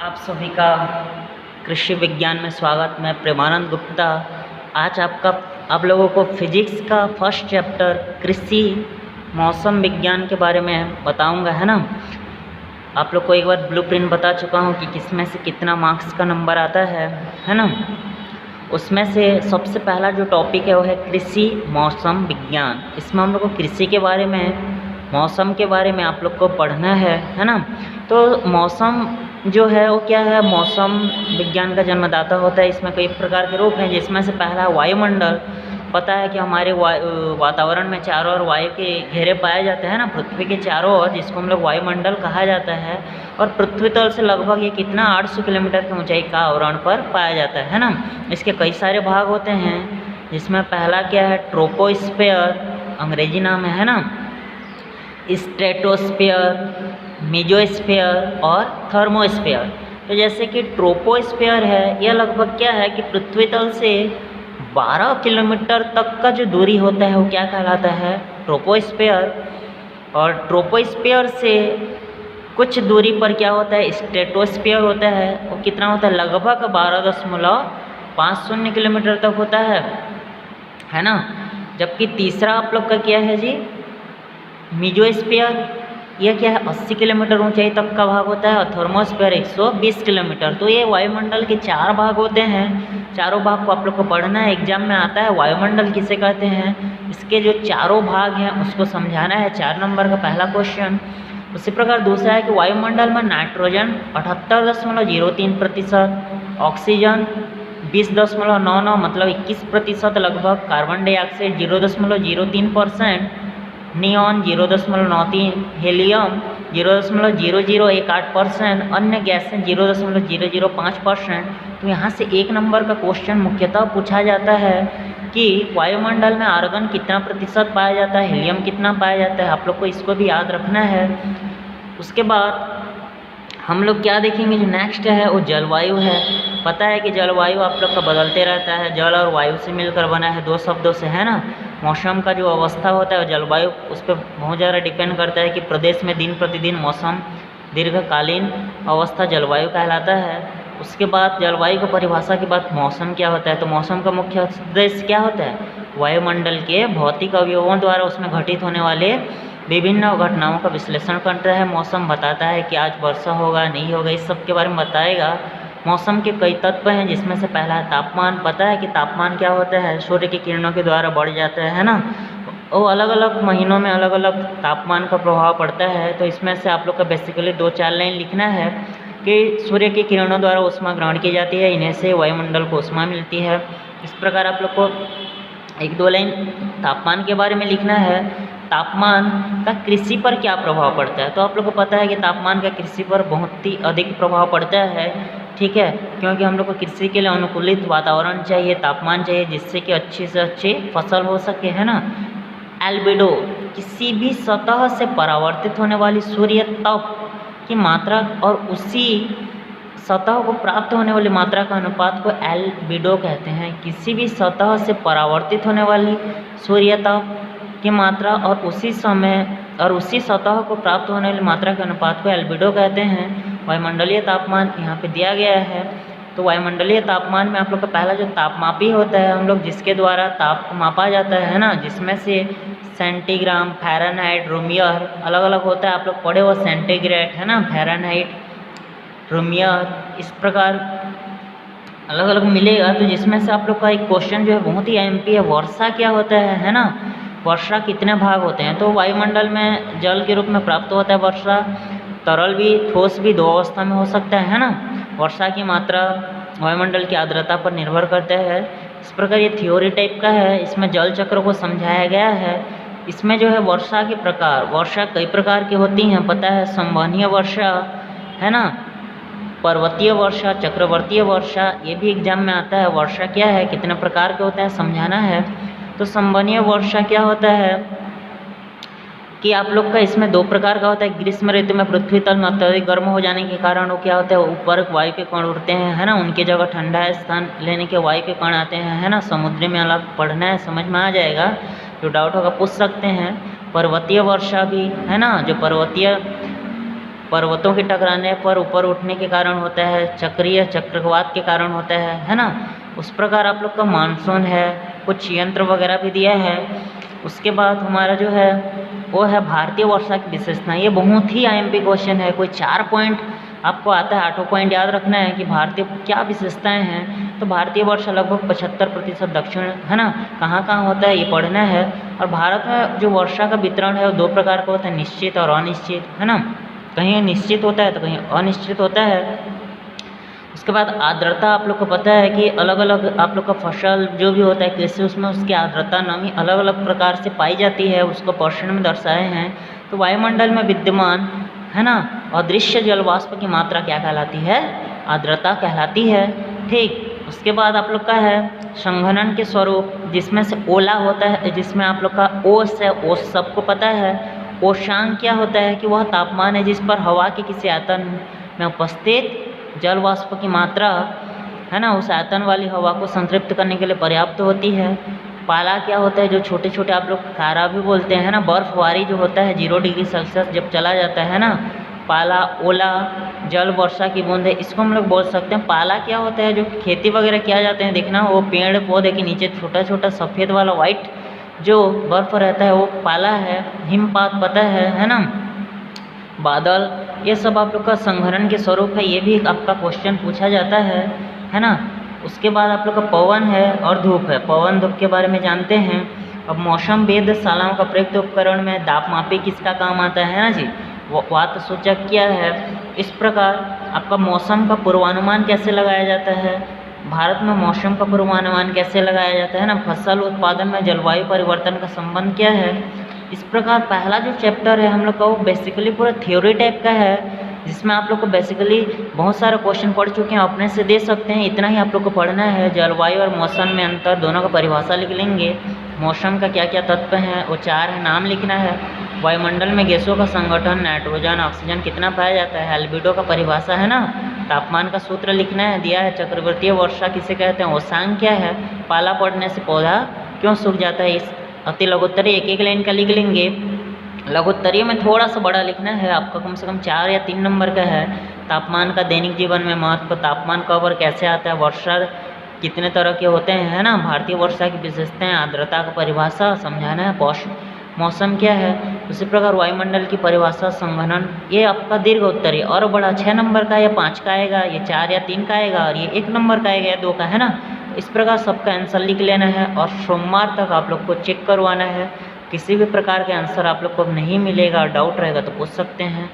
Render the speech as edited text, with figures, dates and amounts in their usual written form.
आप सभी का कृषि विज्ञान में स्वागत। मैं प्रेमानंद गुप्ता। आज आप लोगों को फिजिक्स का फर्स्ट चैप्टर कृषि मौसम विज्ञान के बारे में बताऊंगा, है ना। आप लोग को एक बार ब्लूप्रिंट बता चुका हूं कि किसमें से कितना मार्क्स का नंबर आता है ना। उसमें से सबसे पहला जो टॉपिक है वो है कृषि मौसम विज्ञान। इसमें हम लोग को कृषि के बारे में, मौसम के बारे में आप लोग को पढ़ना है ना। तो मौसम जो है वो क्या है, मौसम विज्ञान का जन्मदाता होता है। इसमें कई प्रकार के रूप हैं, जिसमें से पहला वायुमंडल। पता है कि हमारे वातावरण में चारों ओर वायु के घेरे पाए जाते हैं ना, पृथ्वी के चारों ओर, जिसको हम लोग वायुमंडल कहा जाता है। और पृथ्वी तल से लगभग ये कितना 800 किलोमीटर की ऊंचाई का आवरण पर पाया जाता है ना। इसके कई सारे भाग होते हैं, जिसमें पहला क्या है, ट्रोपोस्फेयर, अंग्रेजी नाम है ना, स्ट्रेटोस्फेयर, मेजोस्फेयर और थर्मोस्फेयर। तो जैसे कि ट्रोपोस्फेयर है, यह लगभग क्या है कि पृथ्वी तल से 12 किलोमीटर तक का जो दूरी होता है वो क्या कहलाता है, ट्रोपोस्फेयर। और ट्रोपोस्फेयर से कुछ दूरी पर क्या होता है, स्ट्रेटोस्फेयर होता है। वो कितना होता है, लगभग 12.50 किलोमीटर तक होता है ना। जबकि तीसरा आप लोग का क्या है जी, मेजोस्फेयर। यह क्या है, 80 किलोमीटर ऊंचाई तक का भाग होता है। और थर्मोस्फेयर 120 किलोमीटर। तो ये वायुमंडल के 4 भाग होते हैं। चारों भाग को आप लोग को पढ़ना है, एग्जाम में आता है। वायुमंडल किसे कहते हैं, इसके जो चारों भाग हैं उसको समझाना है, 4 नंबर का पहला क्वेश्चन। उसी प्रकार दूसरा है कि वायुमंडल में नाइट्रोजन 78.03%, ऑक्सीजन 20.99 मतलब 21% लगभग, कार्बन डाइऑक्साइड 0.03%, नियॉन 0.93, हीलियम 0.0018%, अन्य गैसें 0.005%। तो यहाँ से 1 नंबर का क्वेश्चन मुख्यतः पूछा जाता है कि वायुमंडल में आर्गन कितना प्रतिशत पाया जाता है, हीलियम कितना पाया जाता है। आप लोग को इसको भी याद रखना है। उसके बाद हम लोग क्या देखेंगे, जो नेक्स्ट है वो जलवायु है। पता है कि जलवायु आप लोग का बदलते रहता है, जल और वायु से मिलकर बना है, 2 शब्दों से, है ना। मौसम का जो अवस्था होता है जलवायु उस पर बहुत ज़्यादा डिपेंड करता है कि प्रदेश में दिन प्रतिदिन मौसम दीर्घकालीन अवस्था जलवायु कहलाता है। उसके बाद जलवायु की परिभाषा के बाद मौसम क्या होता है, तो मौसम का मुख्य उद्देश्य क्या होता है, वायुमंडल के भौतिक अवयवों द्वारा उसमें घटित होने वाले विभिन्न घटनाओं का विश्लेषण करता है। मौसम बताता है कि आज वर्षा होगा नहीं होगा, इस सब के बारे में बताएगा। मौसम के कई तत्व हैं, जिसमें से पहला है तापमान। पता है कि तापमान क्या होता है, सूर्य की किरणों के द्वारा बढ़ जाता है ना। वो अलग अलग महीनों में अलग अलग तापमान का प्रभाव पड़ता है। तो इसमें से आप लोग का बेसिकली 2-4 लाइन लिखना है कि सूर्य की किरणों द्वारा ऊष्मा ग्रहण की जाती है, इन्हें से वायुमंडल को ऊष्मा मिलती है। इस प्रकार आप लोग को 1-2 लाइन तापमान के बारे में लिखना है। तापमान का कृषि पर क्या प्रभाव पड़ता है, तो आप लोग को पता है कि तापमान का कृषि पर बहुत ही अधिक प्रभाव पड़ता है, ठीक है। क्योंकि हम लोग को कृषि के लिए अनुकूलित वातावरण चाहिए, तापमान चाहिए, जिससे कि अच्छी से अच्छी फसल हो सके, है ना। एल्बिडो, किसी भी सतह से परावर्तित होने वाली सूर्य तप की मात्रा और उसी सतह को प्राप्त होने वाली मात्रा का अनुपात को एल्बिडो कहते हैं। किसी भी सतह से परावर्तित होने वाली सूर्य तप की मात्रा और उसी सतह को प्राप्त होने वाली मात्रा के अनुपात को एल्बिडो कहते हैं। वायुमंडलीय तापमान यहाँ पे दिया गया है। तो वायुमंडलीय तापमान में आप लोग का पहला जो तापमापी होता है, हम लोग जिसके द्वारा ताप को मापा जाता है ना, जिसमें से सेंटीग्राम, फ़ारेनहाइट, रोमियर अलग अलग होता है। आप लोग पढ़े हो सेंटीग्रेड, है ना, फ़ारेनहाइट, रोमियर, इस प्रकार अलग अलग मिलेगा। तो जिसमें से आप लोग का एक क्वेश्चन जो है बहुत ही एमपी है, वर्षा क्या होता है ना। वर्षा कितने भाग होते हैं, तो वायुमंडल में जल के रूप में प्राप्त होता है वर्षा। तरल भी, ठोस भी, 2 अवस्था में हो सकता है ना। वर्षा की मात्रा वायुमंडल की आर्द्रता पर निर्भर करता है। इस प्रकार ये थ्योरी टाइप का है, इसमें जल चक्र को समझाया गया है। इसमें जो है वर्षा के प्रकार, वर्षा कई प्रकार की होती हैं, पता है, संवहनीय वर्षा, है ना, पर्वतीय वर्षा, चक्रवर्तीय वर्षा, ये भी एग्जाम में आता है। वर्षा क्या है, कितने प्रकार के होते हैं, समझाना है। तो संवहनीय वर्षा क्या होता है कि आप लोग का इसमें 2 प्रकार का होता है। ग्रीष्म ऋतु में पृथ्वी तल में अत्यधिक गर्म हो जाने के कारण वो क्या होता है, ऊपर वायु के कण उड़ते हैं, है ना, उनकी जगह ठंडा स्थान लेने के वायु के कण आते हैं, है ना। समुद्री में अलग पढ़ना है, समझ में आ जाएगा, जो डाउट होगा पूछ सकते हैं। पर्वतीय वर्षा भी, है ना, जो पर्वतीय पर्वतों के टकराने पर ऊपर उठने के कारण होता है, चक्रीय चक्रवात के कारण होता है ना। उस प्रकार आप लोग का मानसून है, कुछ यंत्र वगैरह भी दिया है। उसके बाद हमारा जो है वो है भारतीय वर्षा की विशेषता। ये बहुत ही आईएमपी क्वेश्चन है, कोई 4 पॉइंट आपको आता है, 8 पॉइंट याद रखना है कि भारतीय क्या विशेषताएं हैं। तो भारतीय वर्षा लगभग 75% दक्षिण है ना, कहाँ कहाँ होता है ये पढ़ना है। और भारत में जो वर्षा का वितरण है वो 2 प्रकार का होता है, निश्चित और अनिश्चित, है ना। कहीं निश्चित होता है तो कहीं अनिश्चित होता है। उसके बाद आर्द्रता आप लोग को पता है कि अलग अलग आप लोग का फसल जो भी होता है कृषि, उसमें उसकी आर्द्रता नमी अलग अलग प्रकार से पाई जाती है, उसको परसेंट में दर्शाए हैं। तो वायुमंडल में विद्यमान है ना अदृश्य जल वाष्प की मात्रा क्या कहलाती है, आर्द्रता कहलाती है। ठीक, उसके बाद आप लोग का है संघनन के स्वरूप, जिसमें से ओला होता है, जिसमें आप लोग का ओस है, ओस सबको पता है। ओशांक क्या होता है कि वह तापमान है जिस पर हवा के किसी आयतन में उपस्थित जल वाष्प की मात्रा है ना उस आयतन वाली हवा को संतृप्त करने के लिए पर्याप्त होती है। पाला क्या होता है, जो छोटे छोटे आप लोग खारा भी बोलते हैं ना, बर्फबारी जो होता है 0 डिग्री सेल्सियस जब चला जाता है ना, पाला। ओला जल वर्षा की बूंद है, इसको हम लोग बोल सकते हैं। पाला क्या होता है, जो खेती वगैरह किया जाते हैं, देखना वो पेड़ पौधे के नीचे छोटा छोटा सफ़ेद वाला वाइट जो बर्फ रहता है वो पाला है। हिमपात पता है ना, बादल, ये सब आप लोग का संघनन के स्वरूप है, ये भी आपका क्वेश्चन पूछा जाता है ना। उसके बाद आप लोग का पवन है और धूप है। पवन धूप के बारे में जानते हैं। अब मौसम वेधशालाओं का प्रयुक्त उपकरण में दापमापी किसका काम आता है ना जी, वो वात सूचक क्या है। इस प्रकार आपका मौसम का पूर्वानुमान कैसे लगाया जाता है, भारत में मौसम का पूर्वानुमान कैसे लगाया जाता है ना, फसल उत्पादन में जलवायु परिवर्तन का संबंध क्या है। इस प्रकार पहला जो चैप्टर है हम लोग का वो बेसिकली पूरा थ्योरी टाइप का है, जिसमें आप लोग को बेसिकली बहुत सारे क्वेश्चन पढ़ चुके हैं, अपने से दे सकते हैं। इतना ही आप लोग को पढ़ना है। जलवायु और मौसम में अंतर, दोनों का परिभाषा लिख लेंगे। मौसम का क्या क्या तत्व हैं वो 4 है, नाम लिखना है। वायुमंडल में गैसों का संगठन, नाइट्रोजन ऑक्सीजन कितना पाया जाता है, एल्बिडो का परिभाषा है ना। तापमान का सूत्र लिखना है, दिया है। चक्रवर्तीय वर्षा किसे कहते हैं, ओसांग क्या है। पाला पड़ने से पौधा क्यों सूख जाता है। इस अति लघुत्तरीय एक एक लाइन का लिख लेंगे। लघुत्तरीय में थोड़ा सा बड़ा लिखना है आपका, कम से कम 4 या 3 नंबर का है। तापमान का दैनिक जीवन में महत्व, तापमान कब और कैसे आता है, वर्षा कितने तरह के होते हैं है ना, भारतीय वर्षा की विशेषताएं, आर्द्रता का परिभाषा समझाना है। मौसम क्या है, उसी प्रकार वायुमंडल की परिभाषा, संघनन। ये आपका दीर्घ उत्तरीय और बड़ा 6 नंबर का या 5 का आएगा, ये 4 या 3 का आएगा, और ये 1 नंबर का आएगा या 2 का, है ना। इस प्रकार सबका आंसर लिख लेना है और सोमवार तक आप लोग को चेक करवाना है। किसी भी प्रकार के आंसर आप लोग को नहीं मिलेगा, डाउट रहेगा तो पूछ सकते हैं।